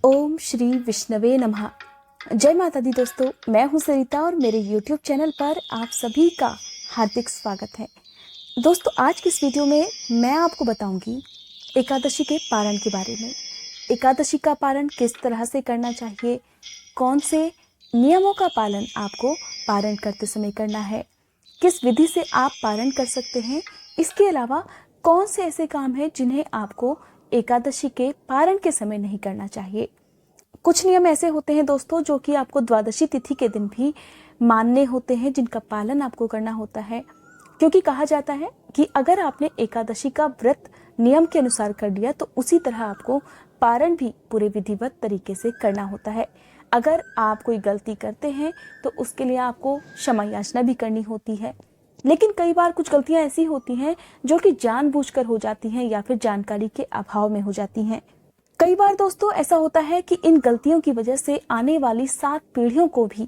ओम श्री विष्णवे नमः। जय माता दी दोस्तों, मैं हूं सरिता और मेरे YouTube चैनल पर आप सभी का हार्दिक स्वागत है। दोस्तों, आज की इस वीडियो में मैं आपको बताऊंगी एकादशी के पारण के बारे में। एकादशी का पारण किस तरह से करना चाहिए, कौन से नियमों का पालन आपको पारण करते समय करना है, किस विधि से आप पारण कर सकते हैं, इसके अलावा कौन से ऐसे काम हैं जिन्हें आपको एकादशी के पारण के समय नहीं करना चाहिए। कुछ नियम ऐसे होते हैं दोस्तों जो कि आपको द्वादशी तिथि के दिन भी मानने होते हैं, जिनका पालन आपको करना होता है। क्योंकि कहा जाता है कि अगर आपने एकादशी का व्रत नियम के अनुसार कर लिया तो उसी तरह आपको पारण भी पूरे विधिवत तरीके से करना होता है। अगर आप कोई गलती करते हैं तो उसके लिए आपको क्षमा याचना भी करनी होती है। लेकिन कई बार कुछ गलतियां ऐसी होती हैं जो कि जानबूझकर हो जाती हैं या फिर जानकारी के अभाव में हो जाती हैं। कई बार दोस्तों ऐसा होता है कि इन गलतियों की वजह से आने वाली 7 पीढ़ियों को भी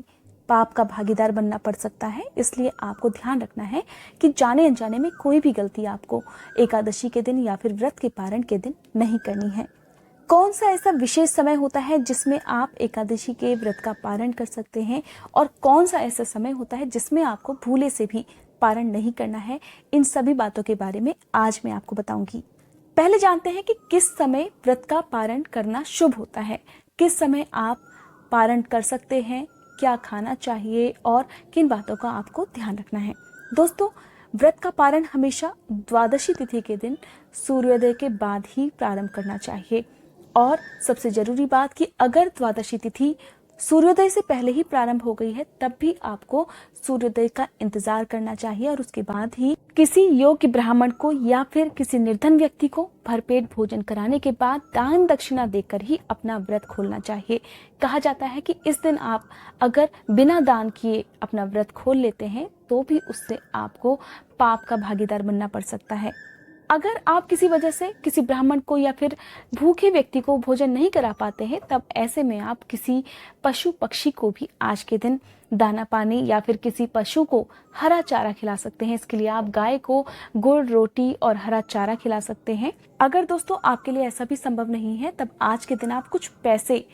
पाप का भागीदार बनना पड़ सकता है। इसलिए आपको ध्यान रखना है कि जाने अनजाने में कोई भी गलती आपको एकादशी के दिन या फिर व्रत के पारण के दिन नहीं करनी है। कौन सा ऐसा विशेष समय होता है जिसमें आप एकादशी के व्रत का पारण कर सकते हैं और कौन सा ऐसा समय होता है जिसमें आपको भूले से भी पारण नहीं करना है, इन सभी बातों के बारे में आज मैं आपको बताऊंगी। पहले जानते हैं कि किस समय व्रत का पारण करना शुभ होता है, किस समय आप पारण कर सकते हैं, क्या खाना चाहिए और किन बातों का आपको ध्यान रखना है। दोस्तों, व्रत का पारण हमेशा द्वादशी तिथि के दिन सूर्योदय के बाद ही प्रारंभ करना चाहिए। और सबसे जरूरी बात कि अगर द्वादशी तिथि सूर्योदय से पहले ही प्रारंभ हो गई है तब भी आपको सूर्योदय का इंतजार करना चाहिए और उसके बाद ही किसी योग्य ब्राह्मण को या फिर किसी निर्धन व्यक्ति को भरपेट भोजन कराने के बाद दान दक्षिणा देकर ही अपना व्रत खोलना चाहिए। कहा जाता है कि इस दिन आप अगर बिना दान किए अपना व्रत खोल लेते हैं तो भी उससे आपको पाप का भागीदार बनना पड़ सकता है। अगर आप किसी वजह से किसी ब्राह्मण को या फिर भूखे व्यक्ति को भोजन नहीं करा पाते हैं तब ऐसे में आप किसी पशु पक्षी को भी आज के दिन दाना पानी या फिर किसी पशु को हरा चारा खिला सकते हैं। इसके लिए आप गाय को गुड़ रोटी और हरा चारा खिला सकते हैं। अगर दोस्तों आपके लिए ऐसा भी संभव नहीं है तब आज के दिन आप कुछ पैसे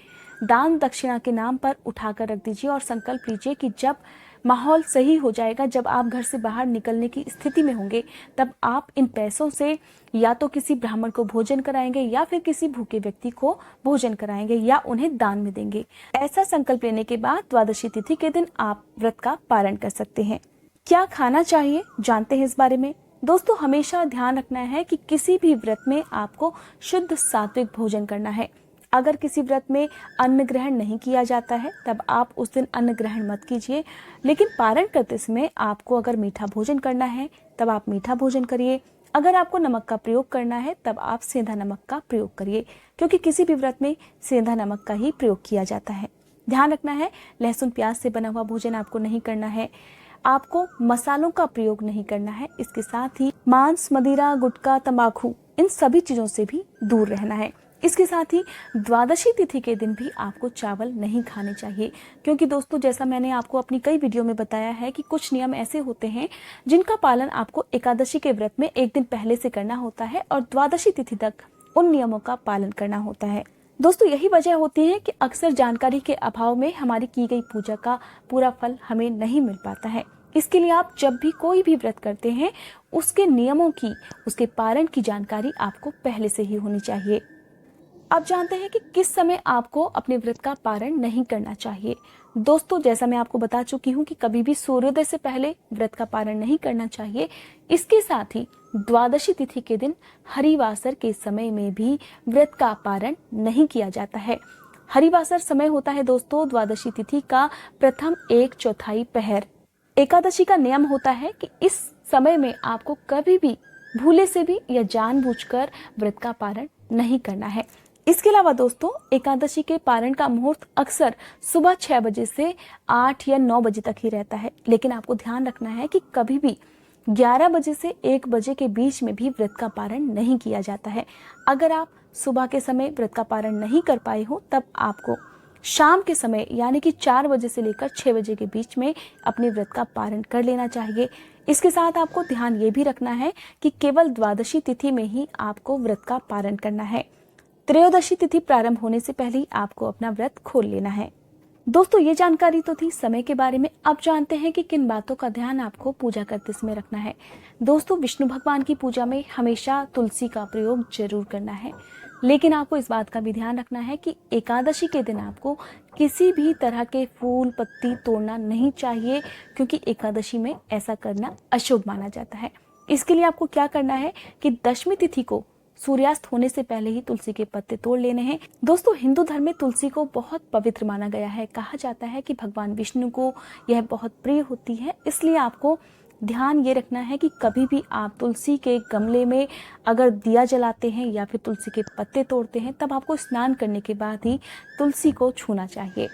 दान दक्षिणा के नाम पर उठाकर रख दीजिए और संकल्प लीजिए कि जब माहौल सही हो जाएगा, जब आप घर से बाहर निकलने की स्थिति में होंगे, तब आप इन पैसों से या तो किसी ब्राह्मण को भोजन कराएंगे या फिर किसी भूखे व्यक्ति को भोजन कराएंगे या उन्हें दान में देंगे। ऐसा संकल्प लेने के बाद द्वादशी तिथि के दिन आप व्रत का पारण कर सकते हैं। क्या खाना चाहिए, जानते हैं इस बारे में। दोस्तों, हमेशा ध्यान रखना है कि किसी भी व्रत में आपको शुद्ध सात्विक भोजन करना है। अगर किसी व्रत में अन्न ग्रहण नहीं किया जाता है तब आप उस दिन अन्न ग्रहण मत कीजिए। लेकिन पारण करते समय आपको अगर मीठा भोजन करना है तब आप मीठा भोजन करिए। अगर आपको नमक का प्रयोग करना है तब आप सेंधा नमक का प्रयोग करिए, क्योंकि किसी भी व्रत में सेंधा नमक का ही प्रयोग किया जाता है। ध्यान रखना है, लहसुन प्याज से बना हुआ भोजन आपको नहीं करना है। आपको मसालों का प्रयोग नहीं करना है। इसके साथ ही मांस, मदिरा, गुटखा, तंबाकू, इन सभी चीजों से भी दूर रहना है। इसके साथ ही द्वादशी तिथि के दिन भी आपको चावल नहीं खाने चाहिए, क्योंकि दोस्तों जैसा मैंने आपको अपनी कई वीडियो में बताया है कि कुछ नियम ऐसे होते हैं जिनका पालन आपको एकादशी के व्रत में एक दिन पहले से करना होता है और द्वादशी तिथि तक उन नियमों का पालन करना होता है। दोस्तों, यही वजह होती है कि अक्सर जानकारी के अभाव में हमारी की गई पूजा का पूरा फल हमें नहीं मिल पाता है। इसके लिए आप जब भी कोई भी व्रत करते हैं उसके नियमों की, उसके पारण की जानकारी आपको पहले से ही होनी चाहिए। अब जानते हैं कि किस समय आपको अपने व्रत का पारण नहीं करना चाहिए। दोस्तों, जैसा मैं आपको बता चुकी हूँ कि कभी भी सूर्योदय से पहले व्रत का पारण नहीं करना चाहिए। इसके साथ ही द्वादशी तिथि के दिन हरिवासर के समय में भी व्रत का पारण नहीं किया जाता है। हरिवासर समय होता है दोस्तों द्वादशी तिथि का प्रथम 1/4 पहर। एकादशी का नियम होता है कि इस समय में आपको कभी भी भूले से भी या जानबूझकर व्रत का पारण नहीं करना है। इसके अलावा दोस्तों, एकादशी के पारण का मुहूर्त अक्सर सुबह 6 बजे से 8 या 9 बजे तक ही रहता है। लेकिन आपको ध्यान रखना है कि कभी भी 11 बजे से 1 बजे के बीच में भी व्रत का पारण नहीं किया जाता है। अगर आप सुबह के समय व्रत का पारण नहीं कर पाए हो तब आपको शाम के समय यानी कि 4 बजे से लेकर 6 बजे के बीच में अपने व्रत का पारण कर लेना चाहिए। इसके साथ आपको ध्यान ये भी रखना है कि केवल द्वादशी तिथि में ही आपको व्रत का पारण करना है। त्रयोदशी तिथि प्रारंभ होने से पहले ही आपको अपना व्रत खोल लेना है। दोस्तों, ये जानकारी तो थी समय के बारे में। अब जानते हैं कि किन बातों का ध्यान आपको पूजा करते समय रखना है। दोस्तों, विष्णु भगवान की पूजा में हमेशा तुलसी का प्रयोग जरूर करना है, लेकिन आपको इस बात का भी ध्यान रखना है कि एकादशी के दिन आपको किसी भी तरह के फूल पत्ती तोड़ना नहीं चाहिए, क्योंकि एकादशी में ऐसा करना अशुभ माना जाता है। इसके लिए आपको क्या करना है कि दशमी तिथि को सूर्यास्त होने से पहले ही तुलसी के पत्ते तोड़ लेने हैं। दोस्तों, हिंदू धर्म में तुलसी को बहुत पवित्र माना गया है। कहा जाता है कि भगवान विष्णु को यह बहुत प्रिय होती है। इसलिए आपको ध्यान ये रखना है कि कभी भी आप तुलसी के गमले में अगर दिया जलाते हैं या फिर तुलसी के पत्ते तोड़ते हैं, तब आपको स्नान करने के बाद ही तुलसी को छूना चाहिए।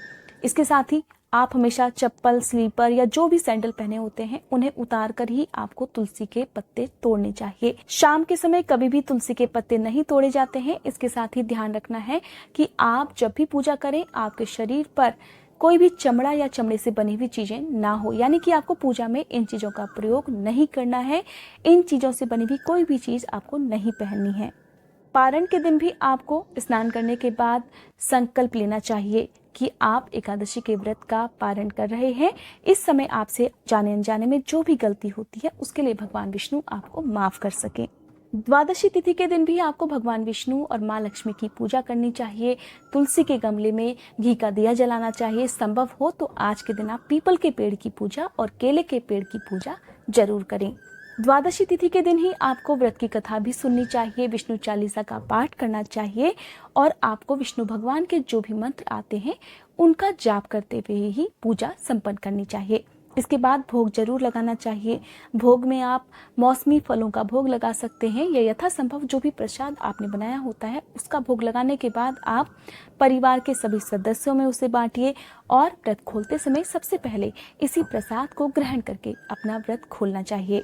इसके साथ ही आप हमेशा चप्पल, स्लीपर या जो भी सैंडल पहने होते हैं उन्हें उतार कर ही आपको तुलसी के पत्ते तोड़ने चाहिए। शाम के समय कभी भी तुलसी के पत्ते नहीं तोड़े जाते हैं। इसके साथ ही ध्यान रखना है कि आप जब भी पूजा करें, आपके शरीर पर कोई भी चमड़ा या चमड़े से बनी हुई चीजें ना हो, यानी कि आपको पूजा में इन चीजों का प्रयोग नहीं करना है। इन चीजों से बनी हुई कोई भी चीज आपको नहीं पहननी है। पारण के दिन भी आपको स्नान करने के बाद संकल्प लेना चाहिए कि आप एकादशी के व्रत का पारण कर रहे हैं। इस समय आपसे जाने अनजाने में जो भी गलती होती है उसके लिए भगवान विष्णु आपको माफ कर सकें। द्वादशी तिथि के दिन भी आपको भगवान विष्णु और माँ लक्ष्मी की पूजा करनी चाहिए। तुलसी के गमले में घी का दिया जलाना चाहिए। संभव हो तो आज के दिन आप पीपल के पेड़ की पूजा और केले के पेड़ की पूजा जरूर करें। द्वादशी तिथि के दिन ही आपको व्रत की कथा भी सुननी चाहिए, विष्णु चालीसा का पाठ करना चाहिए और आपको विष्णु भगवान के जो भी मंत्र आते हैं उनका जाप करते हुए ही पूजा संपन्न करनी चाहिए। इसके बाद भोग जरूर लगाना चाहिए। भोग में आप मौसमी फलों का भोग लगा सकते हैं या यथासंभव जो भी प्रसाद आपने बनाया होता है उसका भोग लगाने के बाद आप परिवार के सभी सदस्यों में उसे बांटिए और व्रत खोलते समय सबसे पहले इसी प्रसाद को ग्रहण करके अपना व्रत खोलना चाहिए।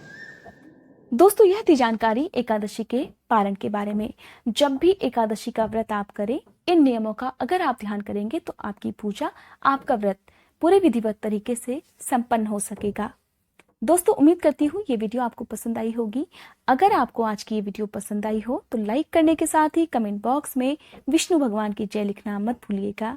दोस्तों, यह थी जानकारी एकादशी के पारण के बारे में। जब भी एकादशी का व्रत आप करें, इन नियमों का अगर आप ध्यान करेंगे तो आपकी पूजा, आपका व्रत पूरे विधिवत तरीके से संपन्न हो सकेगा। दोस्तों, उम्मीद करती हूँ ये वीडियो आपको पसंद आई होगी। अगर आपको आज की ये वीडियो पसंद आई हो तो लाइक करने के साथ ही कमेंट बॉक्स में विष्णु भगवान की जय लिखना मत भूलिएगा।